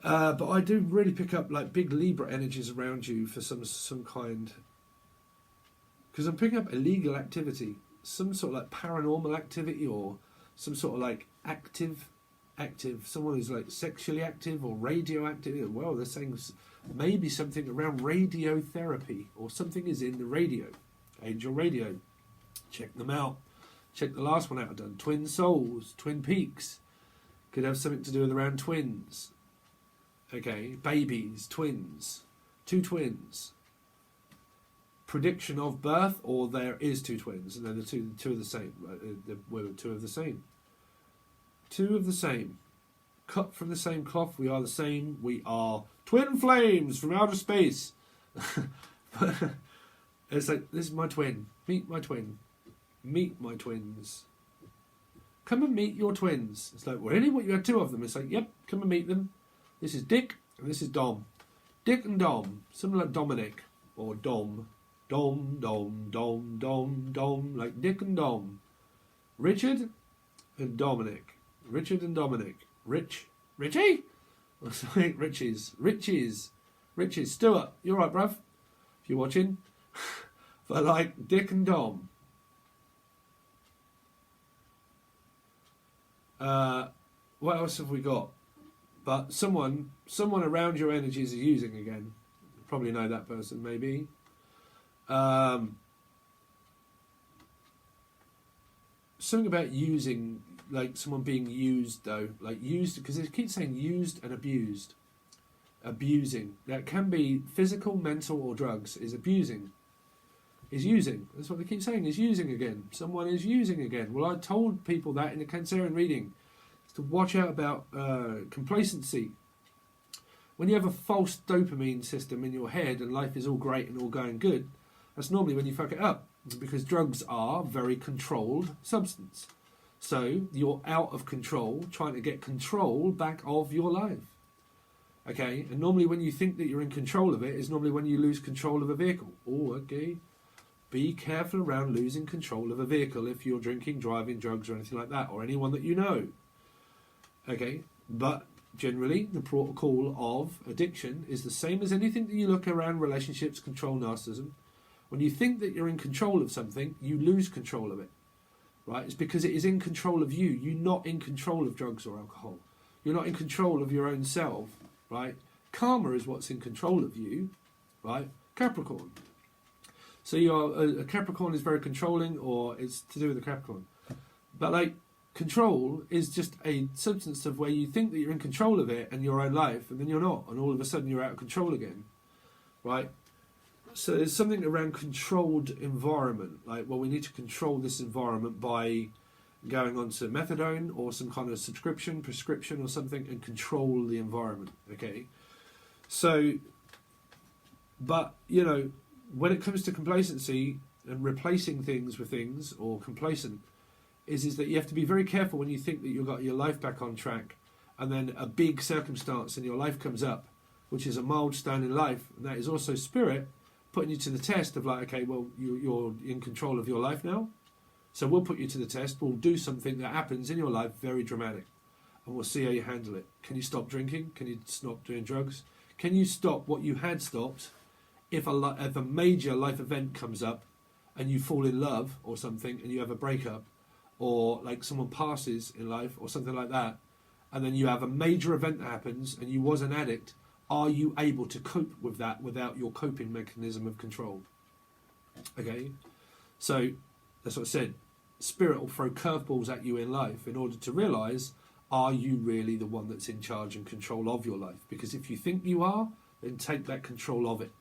But I do really pick up like big Libra energies around you for some kind, because I'm picking up illegal activity, some sort of like paranormal activity, or some sort of like active, someone who's like sexually active or radioactive. Well, they're saying maybe something around radiotherapy, or something is in the radio, Angel Radio. Check them out. Check the last one out I've done, Twin Souls, Twin Peaks. Could have something to do with around twins. Okay, babies, twins, two twins. Prediction of birth, or there is two twins, and then the two are the same. We're two of the same. Two of the same. Cut from the same cloth, we are the same. We are twin flames from outer space. It's like, this is my twin. Meet my twin. Meet my twins. Come and meet your twins. It's like, well, really? What, you had two of them? It's like, yep, come and meet them. This is Dick and this is Dom. Dick and Dom. Similar like Dominic or Dom. Dom, Dom, Dom, Dom, Dom. Like Dick and Dom. Richard and Dominic. Richard and Dominic. Richie? Or something. Richies. Stuart, you alright, bruv? If you're watching. But like Dick and Dom. What else have we got? But someone around your energies are using again. You probably know that person, maybe. Something about using, like someone being used though, like used, because they keep saying used and abused. Abusing. That can be physical, mental, or drugs. Is abusing. Is using. That's what they keep saying. Is using again. Someone is using again. Well, I told people that in the Cancerian reading. To watch out about complacency. When you have a false dopamine system in your head and life is all great and all going good, that's normally when you fuck it up, because drugs are a very controlled substance. So you're out of control, trying to get control back of your life. Okay, and normally when you think that you're in control of it is normally when you lose control of a vehicle. Oh, okay. Be careful around losing control of a vehicle if you're drinking, driving, drugs, or anything like that, or anyone that you know. Okay, but generally the protocol of addiction is the same as anything that you look around relationships, control, narcissism. When you think that you're in control of something, you lose control of it, right? It's because it is in control of you. You're not in control of drugs or alcohol. You're not in control of your own self, right? Karma is what's in control of you, right? Capricorn. So a Capricorn is very controlling, or it's to do with the Capricorn. But like, control is just a substance of where you think that you're in control of it and your own life, and then you're not, and all of a sudden you're out of control again, right? So there's something around controlled environment, like, well, we need to control this environment by going on to methadone or some kind of prescription or something, and control the environment, okay? So, but, you know, when it comes to complacency and replacing things with things, or complacent, is that you have to be very careful when you think that you've got your life back on track, and then a big circumstance in your life comes up, which is a milestone in life, and that is also spirit putting you to the test of like, okay, well, you're in control of your life now, so we'll put you to the test. We'll do something that happens in your life very dramatic, and we'll see how you handle it. Can you stop drinking? Can you stop doing drugs? Can you stop what you had stopped if a major life event comes up and you fall in love or something and you have a breakup? or like someone passes in life or something like that, and then you have a major event that happens and you was an addict, are you able to cope with that without your coping mechanism of control? Okay, so that's what I said. Spirit will throw curveballs at you in life in order to realise, are you really the one that's in charge and control of your life? Because if you think you are, then take back control of it,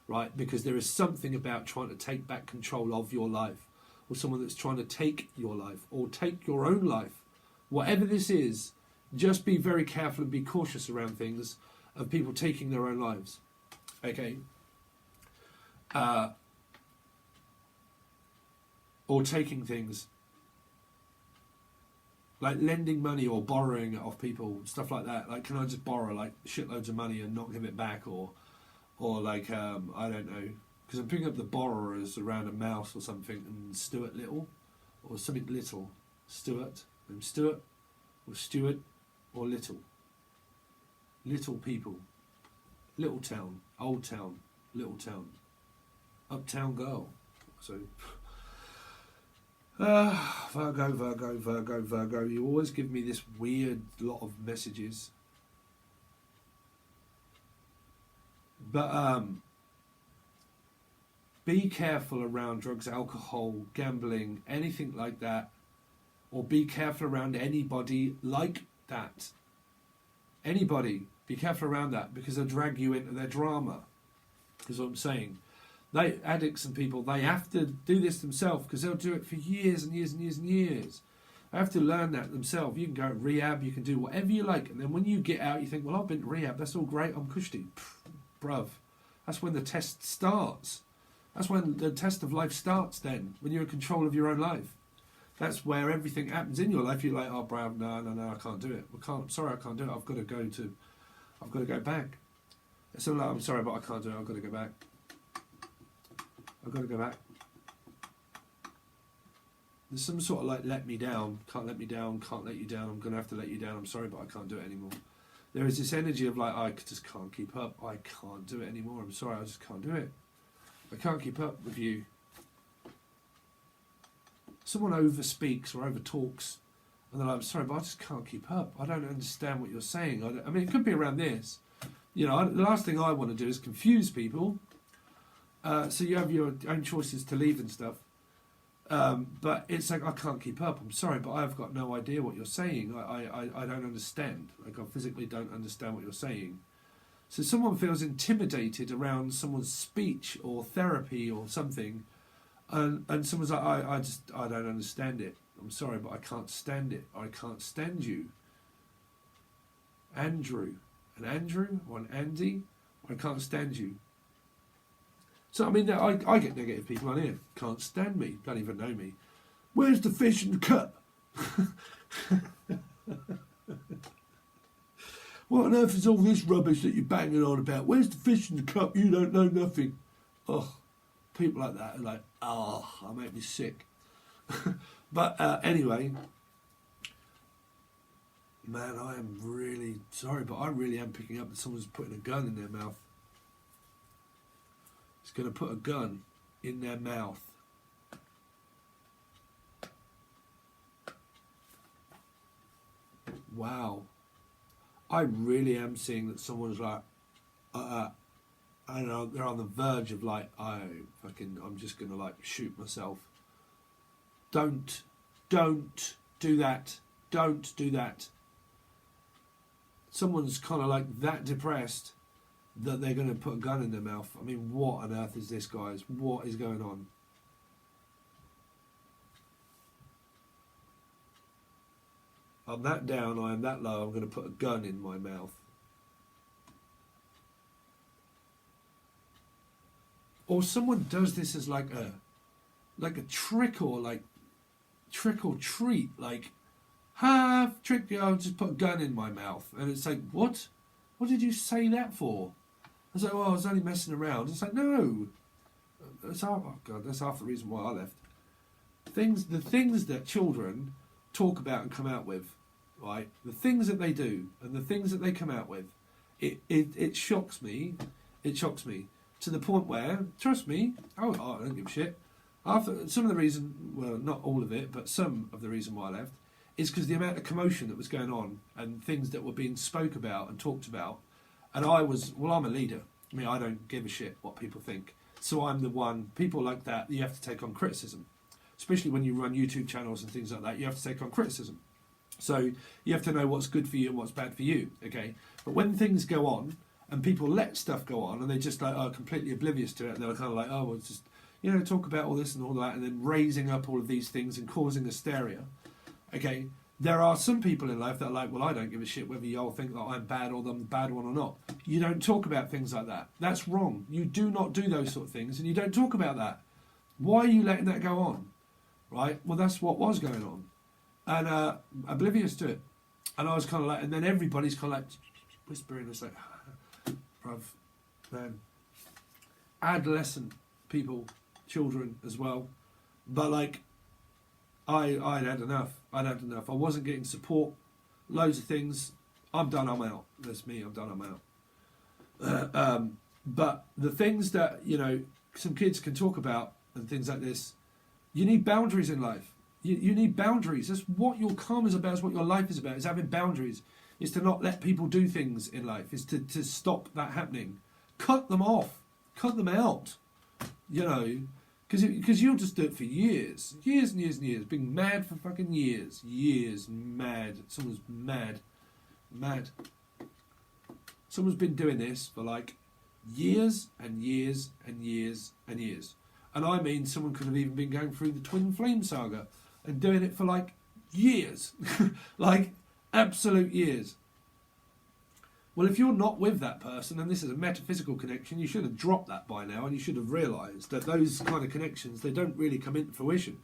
right? Because there is something about trying to take back control of your life, or someone that's trying to take your life, or take your own life. Whatever this is, just be very careful and be cautious around things of people taking their own lives. Okay? Or taking things. Like lending money or borrowing it off people, stuff like that. Like, can I just borrow like shitloads of money and not give it back? Or like, I don't know. Because I'm picking up the borrowers around a mouse or something, and Stuart Little, or something Little. Stuart. I'm Stuart, or Stuart, or Little. Little people. Little town. Old town. Little town. Uptown girl. So... Virgo, Virgo, Virgo, Virgo. You always give me this weird lot of messages. But be careful around drugs, alcohol, gambling, anything like that. Or be careful around anybody like that. Anybody. Be careful around that, because they'll drag you into their drama. Is what I'm saying. They, addicts and people, they have to do this themselves, because they'll do it for years and years and years and years. They have to learn that themselves. You can go to rehab, you can do whatever you like, and then when you get out, you think, well, I've been to rehab, that's all great, I'm cushy. Bruv, that's when the test starts. That's when the test of life starts then, when you're in control of your own life. That's where everything happens in your life. You're like, oh, bruv, no, I can't do it. I'm sorry, I can't do it. I've got to go back. So like, I'm sorry, but I can't do it. I've got to go back. I've got to go back. There's some sort of like, let me down, can't let me down, can't let you down, I'm going to have to let you down, I'm sorry, but I can't do it anymore. There is this energy of like, I just can't keep up, I can't do it anymore, I'm sorry, I just can't do it. I can't keep up with you. Someone overspeaks or overtalks, and they're like, I'm sorry, but I just can't keep up. I don't understand what you're saying. I mean, it could be around this. You know, the last thing I want to do is confuse people. So you have your own choices to leave and stuff. But it's like, I can't keep up. I'm sorry, but I've got no idea what you're saying. I don't understand. Like, I physically don't understand what you're saying. So someone feels intimidated around someone's speech or therapy or something. And someone's like, I don't understand it. I'm sorry, but I can't stand it. I can't stand you. Andrew. An Andrew or an Andy? I can't stand you. So, I mean, I get negative people on here. Can't stand me. Don't even know me. Where's the fish in the cup? What on earth is all this rubbish that you're banging on about? Where's the fish in the cup? You don't know nothing. Oh, people like that are like, oh, that make me sick. But anyway, man, I am really sorry, but I really am picking up that someone's putting a gun in their mouth. It's going to put a gun in their mouth. Wow. I really am seeing that someone's like, I don't know, they're on the verge of like, I'm just going to like shoot myself. Don't do that. Don't do that. Someone's kind of like that depressed that they're going to put a gun in their mouth. I mean, what on earth is this, guys? What is going on? I'm that down, I am that low, I'm going to put a gun in my mouth. Or someone does this as like a trick, or like trick or treat, like, have trick, I'll just put a gun in my mouth. And it's like, what? What did you say that for? I was like, well, I was only messing around. It's like, no. That's half, oh God, that's half the reason why I left. The things that children talk about and come out with, right? The things that they do and the things that they come out with, it shocks me. It shocks me to the point where, trust me, I don't give a shit. Some of the reason, well, not all of it, but some of the reason why I left is because the amount of commotion that was going on and things that were being spoke about and talked about. And I'm a leader. I mean, I don't give a shit what people think. So I'm the one, people like that, you have to take on criticism. Especially when you run YouTube channels and things like that, you have to take on criticism. So you have to know what's good for you and what's bad for you, okay? But when things go on and people let stuff go on and they just like are completely oblivious to it and they're kind of like, oh, well, it's just, you know, talk about all this and all that and then raising up all of these things and causing hysteria, okay? There are some people in life that are like, well, I don't give a shit whether y'all think that I'm bad or I'm the bad one or not. You don't talk about things like that. That's wrong. You do not do those sort of things and you don't talk about that. Why are you letting that go on? Right? Well, that's what was going on. And oblivious to it. And I was kind of like, and then everybody's kind of like whispering. It's like, bruv, man. Adolescent people, children as well. But like, I'd had enough. I'd had enough. I wasn't getting support. Loads of things. I'm done, I'm out. That's me, I'm done, I'm out. But the things that, you know, some kids can talk about and things like this, you need boundaries in life. You need boundaries. That's what your karma is about. It's what your life is about. It's having boundaries. It's to not let people do things in life. It's to stop that happening. Cut them off. Cut them out. You know, because you'll just do it for years. Years and years and years. Being mad for fucking years. Years. Mad. Someone's mad. Mad. Someone's been doing this for like years and years and years and years. And I mean, someone could have even been going through the Twin Flame saga and doing it for like years. Like absolute years. Well, if you're not with that person, and this is a metaphysical connection, you should have dropped that by now and you should have realised that those kind of connections, they don't really come into fruition.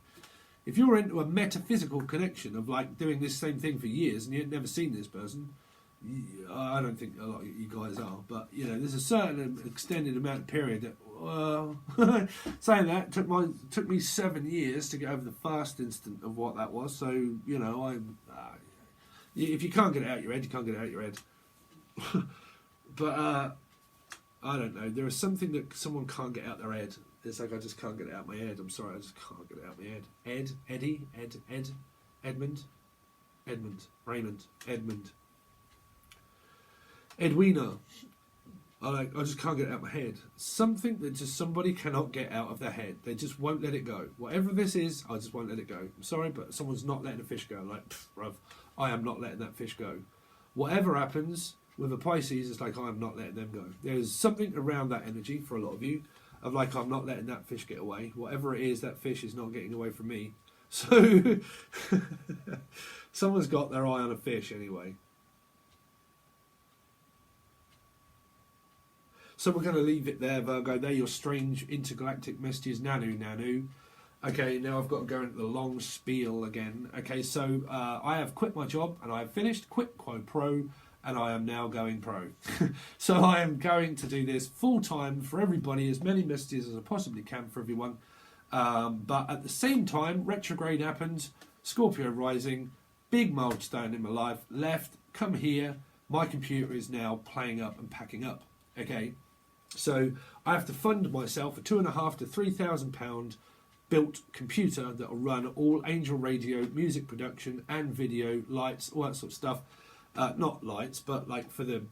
If you're into a metaphysical connection of like doing this same thing for years and you've never seen this person, I don't think a lot of you guys are, but you know, there's a certain extended amount of period that, well, saying that took me 7 years to get over the first instant of what that was. So you know, if you can't get it out your head, you can't get it out your head. But I don't know. There is something that someone can't get out their head. It's like I just can't get it out my head. I'm sorry, I just can't get it out my head. Edmund. Edwina. I just can't get it out my head. Something that just somebody cannot get out of their head. They just won't let it go. Whatever this is, I just won't let it go. I'm sorry, but someone's not letting a fish go. Like, bruv, I am not letting that fish go. Whatever happens with a Pisces, it's like I'm not letting them go. There's something around that energy for a lot of you of like I'm not letting that fish get away. Whatever it is, that fish is not getting away from me. So someone's got their eye on a fish anyway. So we're going to leave it there, Virgo. They're your strange intergalactic messages. Nanu. Okay, now I've got to go into the long spiel again. Okay, so I have quit my job and I have finished, quit quo pro, and I am now going pro. So I am going to do this full time for everybody, as many messages as I possibly can for everyone. But at the same time, retrograde happened, Scorpio rising, big milestone in my life, left, come here, my computer is now playing up and packing up. Okay, so I have to fund myself a £2,500 to £3,000 built computer that will run all Angel Radio, music production and video, lights, all that sort of stuff. Not lights, but like for the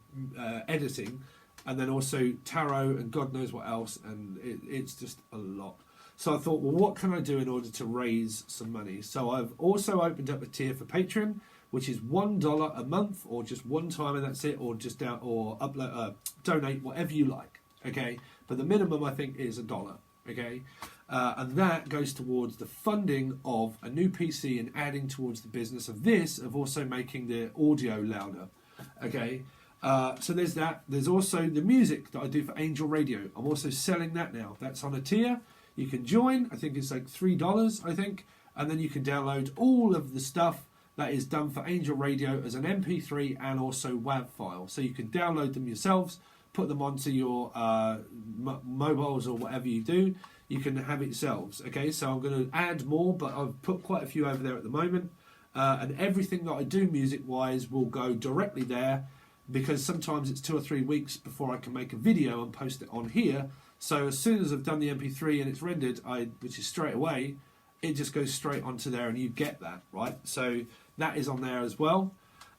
editing, and then also tarot and God knows what else, and it's just a lot. So I thought, well, what can I do in order to raise some money? So I've also opened up a tier for Patreon, which is $1 a month, or just one time and that's it, or just down, or upload, donate whatever you like. Okay, but the minimum I think is $1. Okay, and that goes towards the funding of a new PC and adding towards the business of this, of also making the audio louder. Okay, so there's that. There's also the music that I do for Angel Radio. I'm also selling that now. That's on a tier. You can join. I think it's like $3, I think, and then you can download all of the stuff that is done for Angel Radio as an MP3 and also WAV file. So you can download them yourselves, put them onto your mobiles or whatever you do. You can have it yourselves. Okay, so I'm going to add more, but I've put quite a few over there at the moment. And everything that I do music-wise will go directly there, because sometimes it's 2 or 3 weeks before I can make a video and post it on here. So as soon as I've done the MP3 and it's rendered, which is straight away, it just goes straight onto there and you get that, right? So that is on there as well.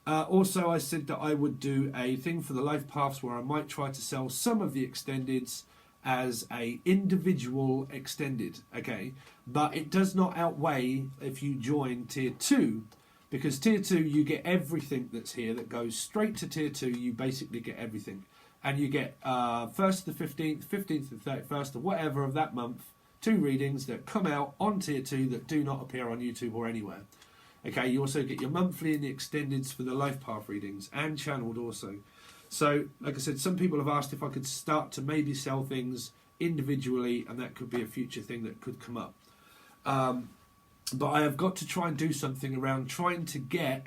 Also, I said that I would do a thing for the life paths where I might try to sell some of the extendeds as a individual extended, okay? But it does not outweigh if you join tier 2, because tier 2 you get everything that's here that goes straight to tier 2. You basically get everything, and you get 1st to the 15th, 15th to the 31st, or whatever of that month, 2 readings that come out on tier 2 that do not appear on YouTube or anywhere. Okay, you also get your monthly and the extendeds for the life path readings, and channeled also. So, like I said, some people have asked if I could start to maybe sell things individually, and that could be a future thing that could come up. But I have got to try and do something around trying to get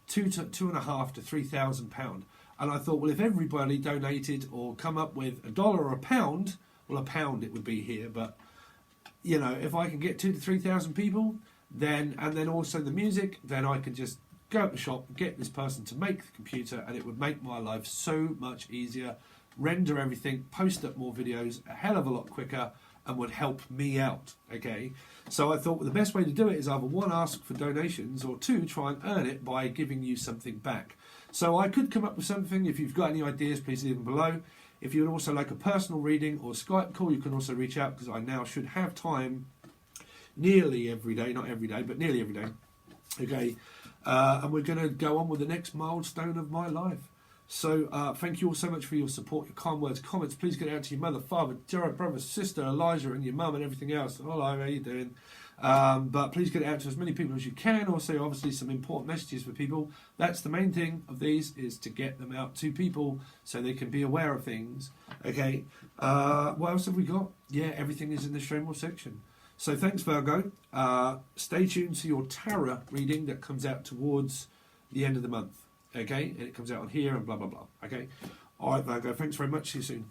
£2,500 to £3,000. And I thought, well, if everybody donated or come up with $1 or £1, well, £1 it would be here, but you know, if I can get 2,000 to 3,000 people, then and then also the music, then I can just go to the shop, get this person to make the computer, and it would make my life so much easier, render everything, post up more videos a hell of a lot quicker, and would help me out, okay? So I thought, well, the best way to do it is either 1, ask for donations, or 2, try and earn it by giving you something back. So I could come up with something. If you've got any ideas, please leave them below. If you would also like a personal reading or Skype call, you can also reach out, because I now should have time nearly every day, not every day, but nearly every day, okay? And we're going to go on with the next milestone of my life. So thank you all so much for your support, your kind words, comments. Please get out to your mother, father, Gerard, brother, sister, Elijah, and your mum and everything else. Hello, how you doing? But please get it out to as many people as you can. Also, obviously, some important messages for people. That's the main thing of these, is to get them out to people so they can be aware of things. Okay, what else have we got? Yeah, everything is in the show more section. So thanks, Virgo. Stay tuned to your tarot reading that comes out towards the end of the month. Okay, and it comes out on here and blah, blah, blah. Okay, all right, Virgo, thanks very much. See you soon.